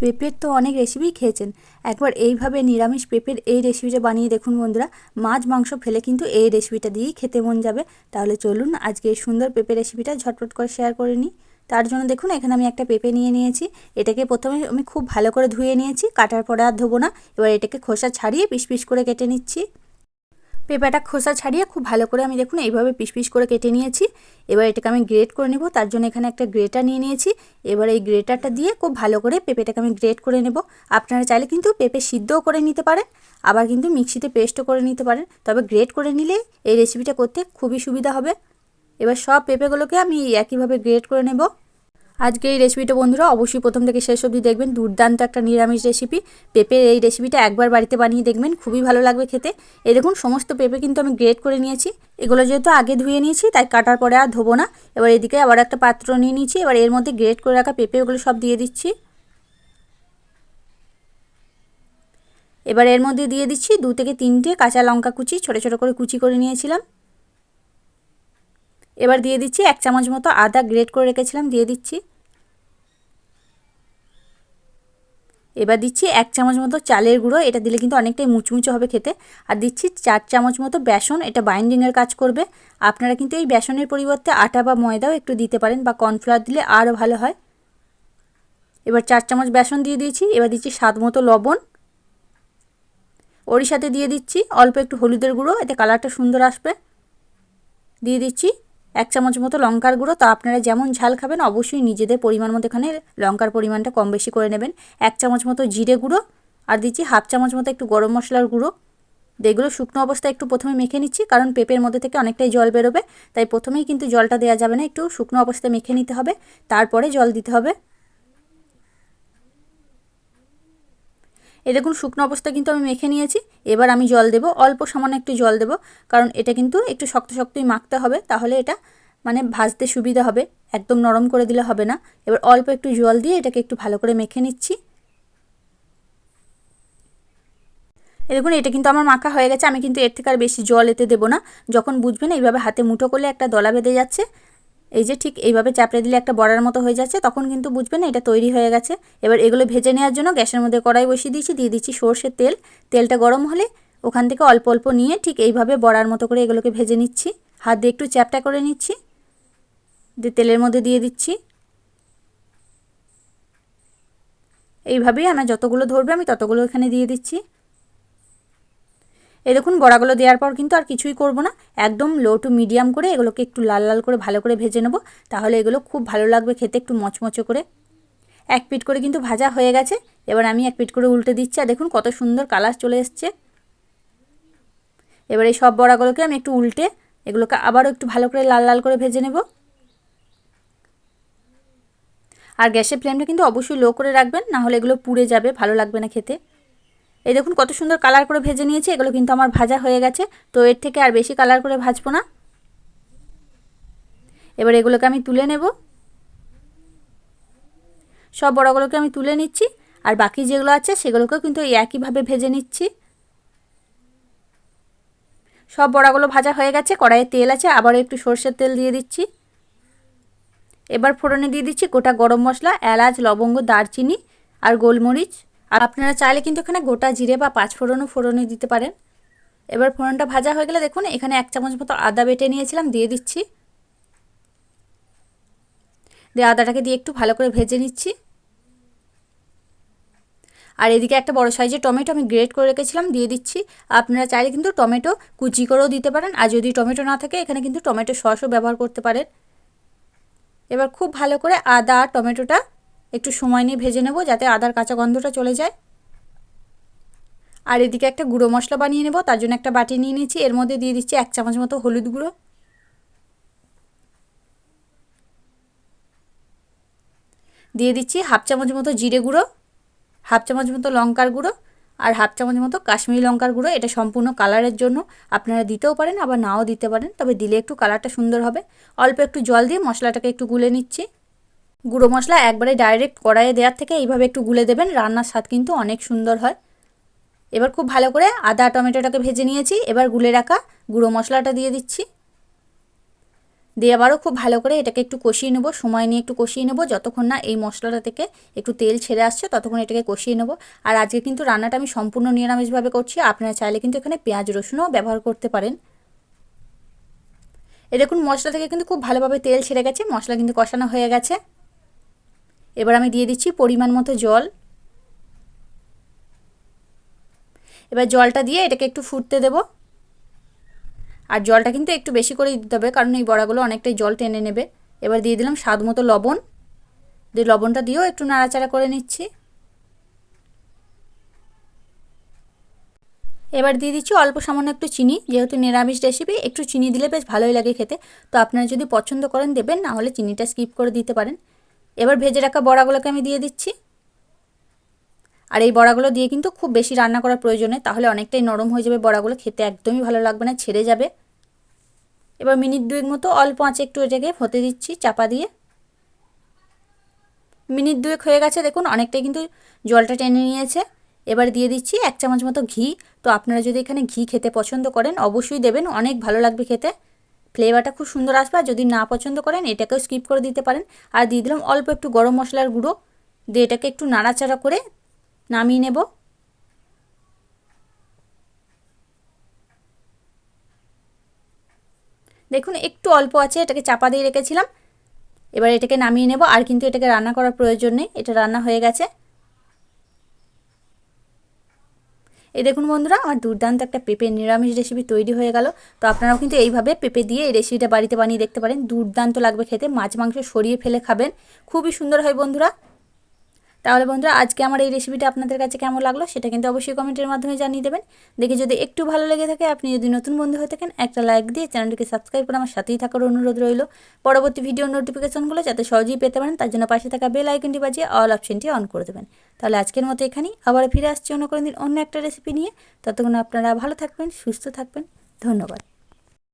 পেঁপের তো অনেক রেসিপি খেয়েছেন, একবার এইভাবে নিরামিষ পেঁপের এই রেসিপিটা বানিয়ে দেখুন বন্ধুরা। মাছ মাংস ফেলে কিন্তু এই রেসিপিটা দিয়েই খেতে মন যাবে। তাহলে চলুন আজকে এই সুন্দর পেঁপে রেসিপিটা ঝটপট করে শেয়ার করে নিই। তার জন্য দেখুন এখানে আমি একটা পেঁপে নিয়ে নিয়েছি। এটাকে প্রথমে আমি খুব ভালো করে ধুয়ে নিয়েছি, কাটার পরে আর ধোবো না। এবার এটাকে খোসা ছাড়িয়ে পিস পিস করে কেটে নিচ্ছি। পেঁপেটা খোসা ছাড়িয়ে খুব ভালো করে আমি দেখুন এইভাবে পিস পিস করে কেটে নিয়েছি। এবার এটাকে আমি গ্রেট করে নেব, তার জন্য এখানে একটা গ্রেটার নিয়ে নিয়েছি। এবার এই গ্রেটারটা দিয়ে খুব ভালো করে পেঁপেটাকে আমি গ্রেট করে নেব। আপনারা চাইলে কিন্তু পেঁপে সিদ্ধও করে নিতে পারেন, আবার কিন্তু মিক্সিতে পেস্টও করে নিতে পারেন, তবে গ্রেট করে নিলে এই রেসিপিটা করতে খুবই সুবিধা হবে। এবার সব পেঁপেগুলোকে আমি একইভাবে গ্রেট করে নেব। আজকে এই রেসিপিটা বন্ধুরা অবশ্যই প্রথম থেকে শেষ অবধি দেখবেন। দুর্দান্ত একটা নিরামিষ রেসিপি। পেঁপের এই রেসিপিটা একবার বাড়িতে বানিয়ে দেখবেন, খুবই ভালো লাগবে খেতে। এই দেখুন সমস্ত পেঁপে কিন্তু আমি গ্রেট করে নিয়েছি। এগুলো যেহেতু আগে ধুয়ে নিয়েছি তাই কাটার পরে আর ধোবো না। এবার এদিকে আবার একটা পাত্র নিয়ে নিয়েছি। এবার এর মধ্যে গ্রেট করে রাখা পেঁপে ওগুলো সব দিয়ে দিচ্ছি। এবার এর মধ্যে দিয়ে দিচ্ছি 2 থেকে 3টে কাঁচা লঙ্কা কুচি, ছোটো ছোটো করে কুচি করে নিয়েছিলাম। এবার দিয়ে দিচ্ছি 1 চামচ মতো আদা গ্রেট করে রেখেছিলাম, দিয়ে দিচ্ছি। এবার দিচ্ছি 1 চামচ মতো চালের গুঁড়ো, এটা দিলে কিন্তু অনেকটাই মুচমুচে হবে খেতে। আর দিচ্ছি 4 চামচ মতো বেসন, এটা বাইন্ডিংয়ের কাজ করবে। আপনারা কিন্তু এই বেসনের পরিবর্তে আটা বা ময়দাও একটু দিতে পারেন, বা কর্নফ্লাওয়ার দিলে আরও ভালো হয়। এবার 4 চামচ বেসন দিয়ে দিয়েছি। এবার দিচ্ছি স্বাদ মতো লবণ, ওরই সাথে দিয়ে দিচ্ছি অল্প একটু হলুদের গুঁড়ো, এতে কালারটা সুন্দর আসবে। দিয়ে দিচ্ছি 1 চামচ মতো লঙ্কার গুঁড়ো। তো আপনারা যেমন ঝাল খাবেন অবশ্যই নিজেদের পরিমাণ মতো এখানে লঙ্কার পরিমাণটা কম বেশি করে নেবেন। 1 চামচ মতো জিরে গুঁড়ো, আর দিচ্ছি হাফ চামচ মতো একটু গরম মশলার গুঁড়ো। এগুলো শুকনো অবস্থায় একটু প্রথমে মেখে নিচ্ছি, কারণ পেঁপের মধ্যে থেকে অনেকটাই জল বেরোবে, তাই প্রথমেই কিন্তু জলটা দেওয়া যাবে না, একটু শুকনো অবস্থায় মেখে নিতে হবে, তারপরে জল দিতে হবে। এই দেখুন শুকনো অবস্থায় কিন্তু আমি মেখে নিয়েছি। এবার আমি জল দেব, অল্প সামান্য একটু জল দেব, কারণ এটা কিন্তু একটু শক্ত শক্তই মাখতে হবে, তাহলে এটা মানে ভাজতে সুবিধা হবে, একদম নরম করে দিলে হবে না। এবার অল্প একটু জল দিয়ে এটাকে একটু ভালো করে মেখে নিচ্ছি। এই দেখুন এটা কিন্তু আমার মাখা হয়ে গেছে। আমি কিন্তু এর থেকে আর বেশি জল এতে দেবো না। যখন বুঝবেন এইভাবে হাতে মুঠো করলে একটা দলা বেঁধে যাচ্ছে, এই যে ঠিক এইভাবে চাপড়ে দিলে একটা বড়ার মতো হয়ে যাচ্ছে, তখন কিন্তু বুঝবেন এটা তৈরি হয়ে গেছে। এবার এগুলো ভেজে নেওয়ার জন্য গ্যাসের মধ্যে কড়াই বসিয়ে দিয়েছি, দিয়ে দিচ্ছি সর্ষের তেল। তেলটা গরম হলে ওখান থেকে অল্প অল্প নিয়ে ঠিক এইভাবে বড়ার মতো করে এগুলোকে ভেজে নিচ্ছি। হাত দিয়ে একটু চ্যাপটা করে নিচ্ছি, দিয়ে তেলের মধ্যে দিয়ে দিচ্ছি। এইভাবেই আমার যতগুলো ধরবে আমি ততগুলো এখানে দিয়ে দিচ্ছি। এই দেখুন বড়াগুলো দেওয়ার পর কিন্তু আর কিছুই করব না, একদম লো টু মিডিয়াম করে এগুলোকে একটু লাল লাল করে ভালো করে ভেজে নেব, তাহলে এগুলো খুব ভালো লাগবে খেতে, একটু মচমচে করে। এক পিঠ করে কিন্তু ভাজা হয়ে গেছে। এবার আমি এক পিঠ করে উল্টে দিচ্ছি, আর দেখুন কত সুন্দর কালার চলে এসছে। এবার এই সব বড়াগুলোকে আমি একটু উল্টে এগুলোকে আবারও একটু ভালো করে লাল লাল করে ভেজে নেব। আর গ্যাসের ফ্লেমটা কিন্তু অবশ্যই লো করে রাখবেন, না হলে এগুলো পুড়ে যাবে, ভালো লাগবে না খেতে। এই দেখুন কত সুন্দর কালার করে ভেজে নিয়েছি, এগুলো কিন্তু আমার ভাজা হয়ে গেছে। তো এর থেকে আর বেশি কালার করে ভাজবো না। এবার এগুলোকে আমি তুলে নেব। সব বড়াগুলোকে আমি তুলে নিচ্ছি, আর বাকি যেগুলো আছে সেগুলোকেও কিন্তু এই একইভাবে ভেজে নিচ্ছি। সব বড়াগুলো ভাজা হয়ে গেছে, কড়াইয়ে তেল আছে, আবারও একটু সরষের তেল দিয়ে দিচ্ছি। এবার ফোড়নে দিয়ে দিচ্ছি গোটা গরম মশলা, এলাচ, লবঙ্গ, দারচিনি আর গোলমরিচ। আর আপনারা চাইলে কিন্তু এখানে গোটা জিরে বা পাঁচফোড়নও ফোড়নে দিতে পারেন। এবার ফোড়নটা ভাজা হয়ে গেলে দেখুন এখানে 1 চামচ মতো আদা বেটে নিয়েছিলাম, দিয়ে দিচ্ছি। দিয়ে আদাটাকে দিয়ে একটু ভালো করে ভেজে নিচ্ছি। আর এদিকে একটা বড় সাইজের টমেটো আমি গ্রেট করে রেখেছিলাম, দিয়ে দিচ্ছি। আপনারা চাইলে কিন্তু টমেটো কুচি করেও দিতে পারেন, আর যদি টমেটো না থাকে এখানে কিন্তু টমেটো সসও ব্যবহার করতে পারেন। এবার খুব ভালো করে আদা আর টমেটোটা একটু সময় নিয়ে ভেজে নেব, যাতে আদার কাঁচা গন্ধটা চলে যায়। আর এদিকে একটা গুঁড়ো মশলা বানিয়ে নেব, তার জন্য একটা বাটি নিয়ে নিয়েছি। এর মধ্যে দিয়ে দিচ্ছি 1 চামচ মতো হলুদ গুঁড়ো, দিয়ে দিচ্ছি হাফ চামচ মতো জিরে গুঁড়ো, হাফ চামচ মতো লঙ্কার গুঁড়ো, আর হাফ চামচ মতো কাশ্মীরি লঙ্কার গুঁড়ো। এটা সম্পূর্ণ কালারের জন্য, আপনারা দিতেও পারেন আবার নাও দিতে পারেন, তবে দিলে একটু কালারটা সুন্দর হবে। অল্প একটু জল দিয়ে মশলাটাকে একটু গুলে নিচ্ছি। গুঁড়ো মশলা একবারে ডাইরেক্ট কড়াইয়ে দেওয়ার থেকে এইভাবে একটু গুলে দেবেন, রান্নার স্বাদ কিন্তু অনেক সুন্দর হয়। এবার খুব ভালো করে আদা টমেটোটাকে ভেজে নিয়েছি। এবার গুলে রাখা গুঁড়ো মশলাটা দিয়ে দিচ্ছি, দিয়ে আবারও খুব ভালো করে এটাকে একটু কষিয়ে নেবো, সময় নিয়ে একটু কষিয়ে নেবো, যতক্ষণ না এই মশলাটা থেকে একটু তেল ছেড়ে আসছে ততক্ষণ এটাকে কষিয়ে নেবো। আর আজকে কিন্তু রান্নাটা আমি সম্পূর্ণ নিরামিষভাবে করছি, আপনারা চাইলে কিন্তু এখানে পেঁয়াজ রসুনও ব্যবহার করতে পারেন। দেখুন মশলা থেকে কিন্তু খুব ভালোভাবে তেল ছেড়ে গেছে, মশলা কিন্তু কষানো হয়ে গেছে। এবার আমি দিয়ে দিচ্ছি পরিমাণ মতো জল। এবার জলটা দিয়ে এটাকে একটু ফুটতে দেব। আর জলটা কিন্তু একটু বেশি করেই দিতে হবে, কারণ এই বড়াগুলো অনেকটাই জল টেনে নেবে। এবার দিয়ে দিলাম স্বাদ মতো লবণ, দিয়ে লবণটা দিয়েও একটু নাড়াচাড়া করে নিচ্ছি। এবার দিয়ে দিচ্ছি অল্প সামান্য একটু চিনি, যেহেতু নিরামিষ রেসিপি একটু চিনি দিলে বেশ ভালোই লাগে খেতে। তো আপনারা যদি পছন্দ করেন দেবেন, না হলে চিনিটা স্কিপ করে দিতে পারেন। এবার ভেজে রাখা বড়াগুলোকে আমি দিয়ে দিচ্ছি। আর এই বড়াগুলো দিয়ে কিন্তু খুব বেশি রান্না করার প্রয়োজন নেই, তাহলে অনেকটাই নরম হয়ে যাবে বড়াগুলো, খেতে একদমই ভালো লাগবে না, ছেড়ে যাবে। এবার মিনিট দুয়েক মতো অল্প আঁচে একটু এটাকে হতে দিচ্ছি চাপা দিয়ে। মিনিট দুয়েক হয়ে গেছে, দেখুন অনেকটাই কিন্তু জলটা টেনে নিয়েছে। এবার দিয়ে দিচ্ছি 1 চামচ মতো ঘি। তো আপনারা যদি এখানে ঘি খেতে পছন্দ করেন অবশ্যই দেবেন, অনেক ভালো লাগবে খেতে, ফ্লেভারটা খুব সুন্দর আসবে। আর যদি না পছন্দ করেন এটাকেও স্কিপ করে দিতে পারেন। আর দিয়ে দিলাম অল্প একটু গরম মশলার গুঁড়ো, দিয়ে এটাকে একটু নাড়াচাড়া করে নামিয়ে নেব। দেখুন একটু অল্প আছে, এটাকে চাপা দিয়ে রেখেছিলাম। এবার এটাকে নামিয়ে নেব, আর কিন্তু এটাকে রান্না করার প্রয়োজন নেই, এটা রান্না হয়ে গেছে। এই দেখুন বন্ধুরা, আমার দুর্দান্ত একটা পেঁপের নিরামিষ রেসিপি তৈরি হয়ে গেল। তো আপনারাও কিন্তু এইভাবে পেঁপে দিয়ে এই রেসিপিটা বাড়িতে বানিয়ে দেখতে পারেন, দুর্দান্ত লাগবে খেতে, মাছ মাংস সরিয়ে ফেলে খাবেন, খুবই সুন্দর হয় বন্ধুরা। তাহলে বন্ধুরা আজকে আমার এই রেসিপিটা আপনাদের কাছে কেমন লাগলো সেটা কিন্তু অবশ্যই কমেন্টের মাধ্যমে জানিয়ে দেবেন। দেখে যদি একটু ভালো লেগে থাকে, আপনি যদি নতুন বন্ধু হয়ে থাকেন, একটা লাইক দিয়ে চ্যানেলটিকে সাবস্ক্রাইব করে আমার সাথেই থাকার অনুরোধ রইল। পরবর্তী ভিডিওর নোটিফিকেশনগুলো যাতে সহজেই পেতে পারেন তার জন্য পাশে থাকা বেল আইকনটি বাজিয়ে অল অপশনটি অন করে দেবেন। তাহলে আজকের মতো এখানেই, আবার ফিরে আসছি অন্য কোনো দিন অন্য একটা রেসিপি নিয়ে। ততক্ষণ আপনারা ভালো থাকবেন, সুস্থ থাকবেন, ধন্যবাদ।